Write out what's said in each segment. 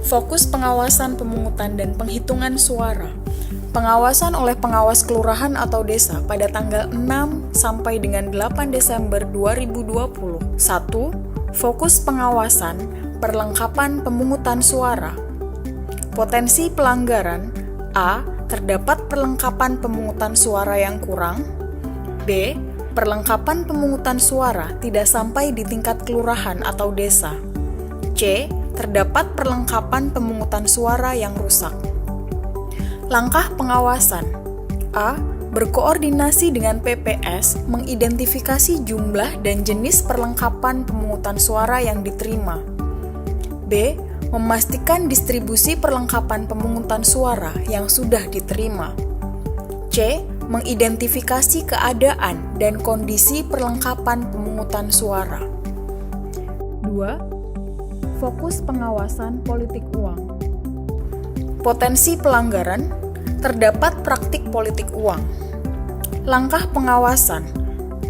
Fokus pengawasan pemungutan dan penghitungan suara. Pengawasan oleh pengawas kelurahan atau desa pada tanggal 6 sampai dengan 8 Desember 2020. 1. Fokus pengawasan perlengkapan pemungutan suara. Potensi pelanggaran: A. Terdapat perlengkapan pemungutan suara yang kurang. B. Perlengkapan pemungutan suara tidak sampai di tingkat kelurahan atau desa. C. Terdapat perlengkapan pemungutan suara yang rusak. Langkah pengawasan: A. Berkoordinasi dengan PPS mengidentifikasi jumlah dan jenis perlengkapan pemungutan suara yang diterima. B. Memastikan distribusi perlengkapan pemungutan suara yang sudah diterima. C. Mengidentifikasi keadaan dan kondisi perlengkapan pemungutan suara. 2. Fokus pengawasan politik uang. Potensi pelanggaran: terdapat praktik politik uang. Langkah pengawasan: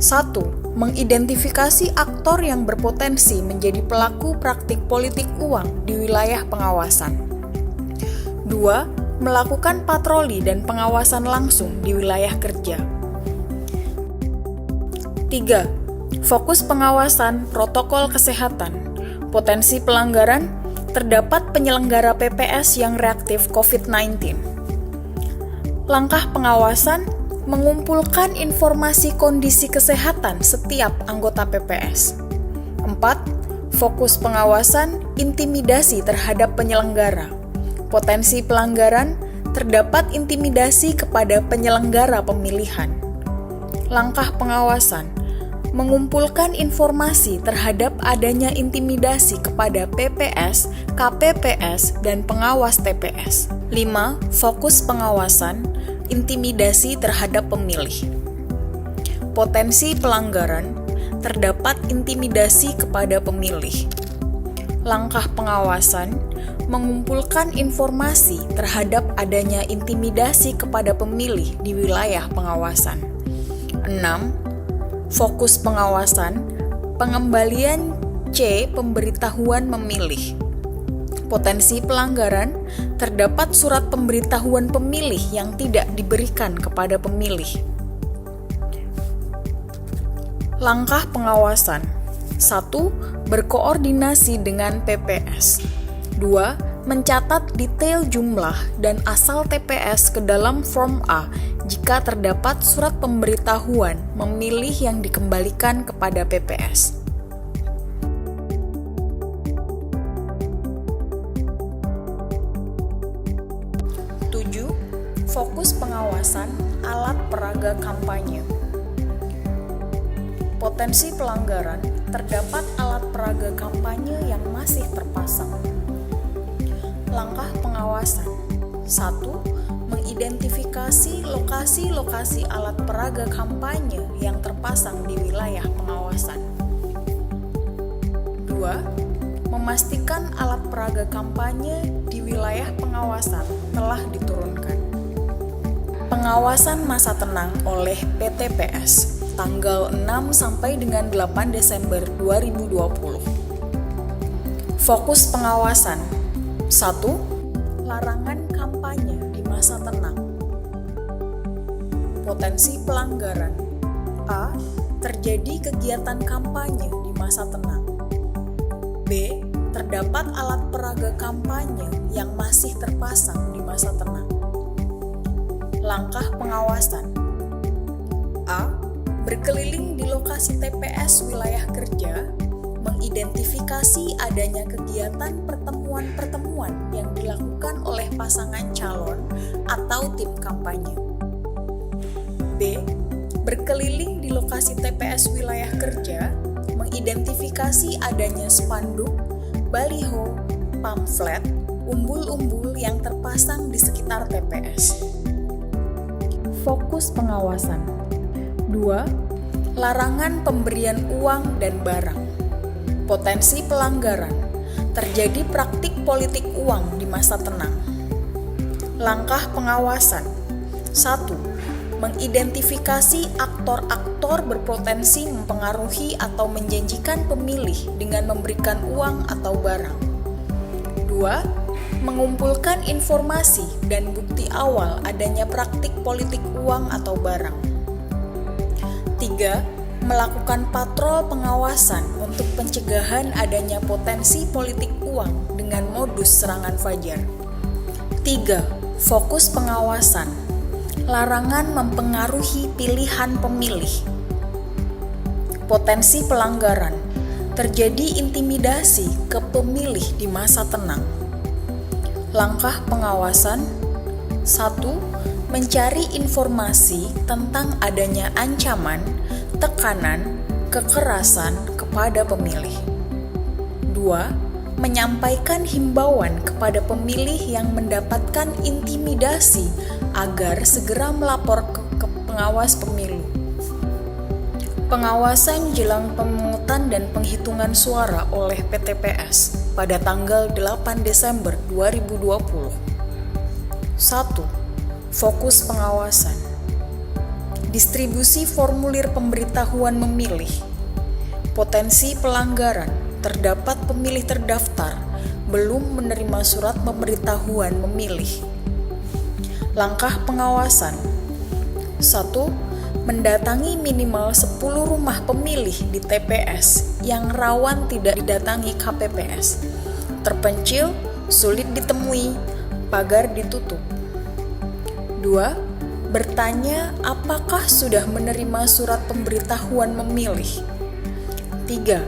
1. Mengidentifikasi aktor yang berpotensi menjadi pelaku praktik politik uang di wilayah pengawasan. 2. Melakukan patroli dan pengawasan langsung di wilayah kerja. 3. Fokus pengawasan protokol kesehatan. Potensi pelanggaran: terdapat penyelenggara PPS yang reaktif COVID-19. Langkah pengawasan: mengumpulkan informasi kondisi kesehatan setiap anggota PPS. 4. Fokus pengawasan intimidasi terhadap penyelenggara. Potensi pelanggaran: terdapat intimidasi kepada penyelenggara pemilihan. Langkah pengawasan: mengumpulkan informasi terhadap adanya intimidasi kepada PPS, KPPS, dan pengawas TPS. 5. Fokus pengawasan intimidasi terhadap pemilih. Potensi pelanggaran: terdapat intimidasi kepada pemilih. Langkah pengawasan: mengumpulkan informasi terhadap adanya intimidasi kepada pemilih di wilayah pengawasan. 6. Fokus pengawasan pengembalian C. Pemberitahuan memilih. Potensi pelanggaran: terdapat surat pemberitahuan pemilih yang tidak diberikan kepada pemilih. Langkah pengawasan: 1. Berkoordinasi dengan PPS. 2. Mencatat detail jumlah dan asal TPS ke dalam form A jika terdapat surat pemberitahuan memilih yang dikembalikan kepada PPS. Fokus pengawasan alat peraga kampanye. Potensi pelanggaran: terdapat alat peraga kampanye yang masih terpasang. Langkah pengawasan: 1. Mengidentifikasi lokasi-lokasi alat peraga kampanye yang terpasang di wilayah pengawasan. 2. Memastikan alat peraga kampanye di wilayah pengawasan telah diturunkan. Pengawasan masa tenang oleh PTPS tanggal 6 sampai dengan 8 Desember 2020. Fokus pengawasan: 1. Larangan kampanye di masa tenang. Potensi pelanggaran: A. Terjadi kegiatan kampanye di masa tenang. B. Terdapat alat peraga kampanye yang masih terpasang di masa tenang. Langkah pengawasan: A. Berkeliling di lokasi TPS wilayah kerja, mengidentifikasi adanya kegiatan pertemuan-pertemuan yang dilakukan oleh pasangan calon atau tim kampanye. B. Berkeliling di lokasi TPS wilayah kerja, mengidentifikasi adanya spanduk, baliho, pamflet, umbul-umbul yang terpasang di sekitar TPS. Fokus pengawasan: 2. Larangan pemberian uang dan barang. Potensi pelanggaran: terjadi praktik politik uang di masa tenang. Langkah pengawasan: 1. Mengidentifikasi aktor-aktor berpotensi mempengaruhi atau menjanjikan pemilih dengan memberikan uang atau barang. 2. mengumpulkan informasi dan bukti awal adanya praktik politik uang atau barang. 3. Melakukan patrol pengawasan untuk pencegahan adanya potensi politik uang dengan modus serangan fajar. 3. Fokus pengawasan. Larangan mempengaruhi pilihan pemilih. Potensi pelanggaran. Terjadi intimidasi ke pemilih di masa tenang. Langkah pengawasan. 1. Mencari informasi tentang adanya ancaman, tekanan, kekerasan kepada pemilih. 2. Menyampaikan himbauan kepada pemilih yang mendapatkan intimidasi agar segera melapor ke pengawas pemilu. Pengawasan jelang pemungutan dan penghitungan suara oleh PTPS pada tanggal 8 Desember 2020. 1. Fokus pengawasan. Distribusi formulir pemberitahuan memilih. Potensi pelanggaran. Terdapat pemilih terdaftar belum menerima surat pemberitahuan memilih. Langkah pengawasan. 1. Mendatangi minimal 10 rumah pemilih di TPS yang rawan tidak didatangi KPPS. Terpencil, sulit ditemui, pagar ditutup. 2. Bertanya apakah sudah menerima surat pemberitahuan memilih. 3.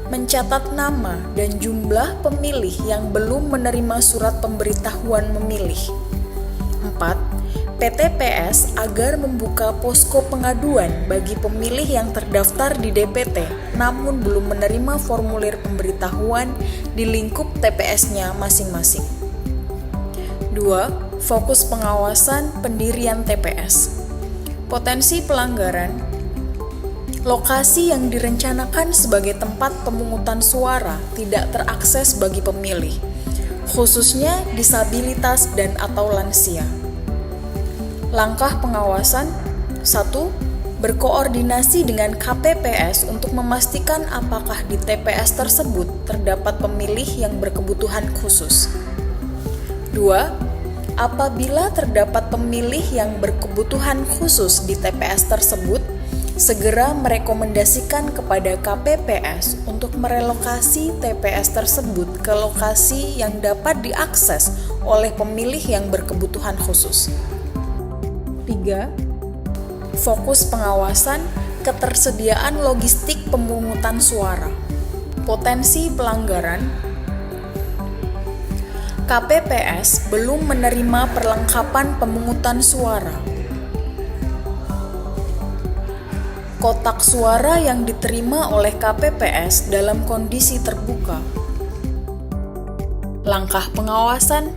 Mencatat nama dan jumlah pemilih yang belum menerima surat pemberitahuan memilih. 4. PTPS agar membuka posko pengaduan bagi pemilih yang terdaftar di DPT namun belum menerima formulir pemberitahuan di lingkup TPS-nya masing-masing. 2. Fokus pengawasan pendirian TPS. Potensi pelanggaran. Lokasi yang direncanakan sebagai tempat pemungutan suara tidak terakses bagi pemilih, khususnya disabilitas dan atau lansia. Langkah pengawasan. 1. Berkoordinasi dengan KPPS untuk memastikan apakah di TPS tersebut terdapat pemilih yang berkebutuhan khusus. 2. Apabila terdapat pemilih yang berkebutuhan khusus di TPS tersebut, segera merekomendasikan kepada KPPS untuk merelokasi TPS tersebut ke lokasi yang dapat diakses oleh pemilih yang berkebutuhan khusus. 3. Fokus pengawasan ketersediaan logistik pemungutan suara. Potensi pelanggaran. KPPS belum menerima perlengkapan pemungutan suara. Kotak suara yang diterima oleh KPPS dalam kondisi terbuka. Langkah pengawasan.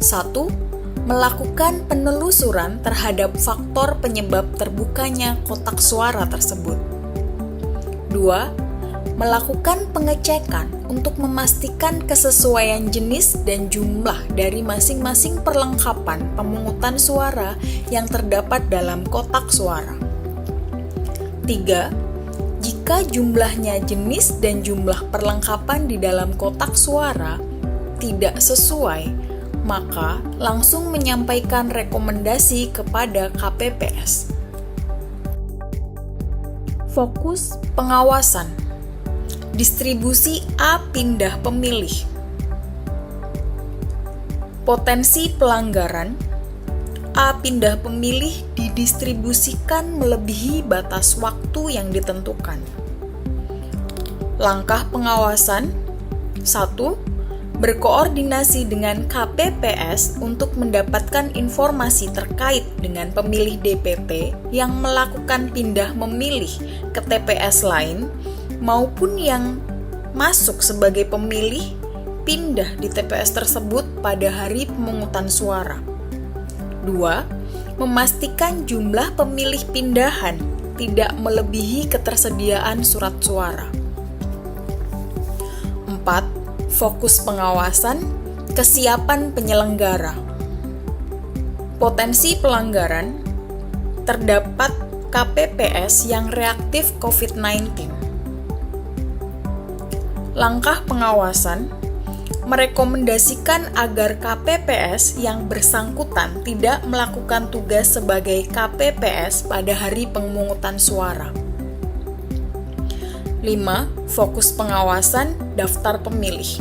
1. Melakukan penelusuran terhadap faktor penyebab terbukanya kotak suara tersebut. 2. Melakukan pengecekan untuk memastikan kesesuaian jenis dan jumlah dari masing-masing perlengkapan pemungutan suara yang terdapat dalam kotak suara. 3. Jika jumlahnya jenis dan jumlah perlengkapan di dalam kotak suara tidak sesuai, maka langsung menyampaikan rekomendasi kepada KPPS. Fokus pengawasan. Distribusi A pindah pemilih. Potensi pelanggaran. A pindah pemilih didistribusikan melebihi batas waktu yang ditentukan. Langkah pengawasan. 1. Berkoordinasi dengan KPPS untuk mendapatkan informasi terkait dengan pemilih DPT yang melakukan pindah memilih ke TPS lain maupun yang masuk sebagai pemilih pindah di TPS tersebut pada hari pemungutan suara. 2. Memastikan jumlah pemilih pindahan tidak melebihi ketersediaan surat suara. 4. Fokus pengawasan, kesiapan penyelenggara. Potensi pelanggaran. Terdapat KPPS yang reaktif COVID-19. Langkah pengawasan. merekomendasikan agar KPPS yang bersangkutan tidak melakukan tugas sebagai KPPS pada hari pemungutan suara. 5. Fokus pengawasan daftar pemilih.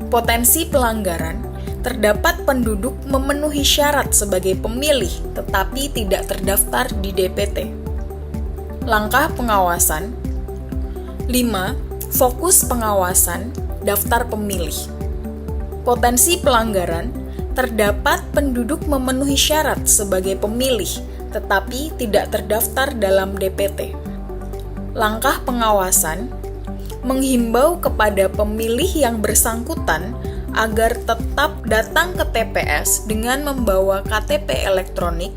Potensi pelanggaran: terdapat penduduk memenuhi syarat sebagai pemilih tetapi tidak terdaftar di DPT. Langkah pengawasan: 5. Fokus pengawasan daftar pemilih. Potensi pelanggaran: terdapat penduduk memenuhi syarat sebagai pemilih tetapi tidak terdaftar dalam DPT. Langkah pengawasan: menghimbau kepada pemilih yang bersangkutan agar tetap datang ke TPS dengan membawa KTP elektronik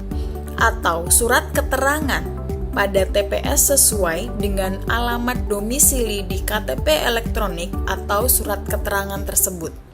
atau surat keterangan pada TPS sesuai dengan alamat domisili di KTP elektronik atau surat keterangan tersebut.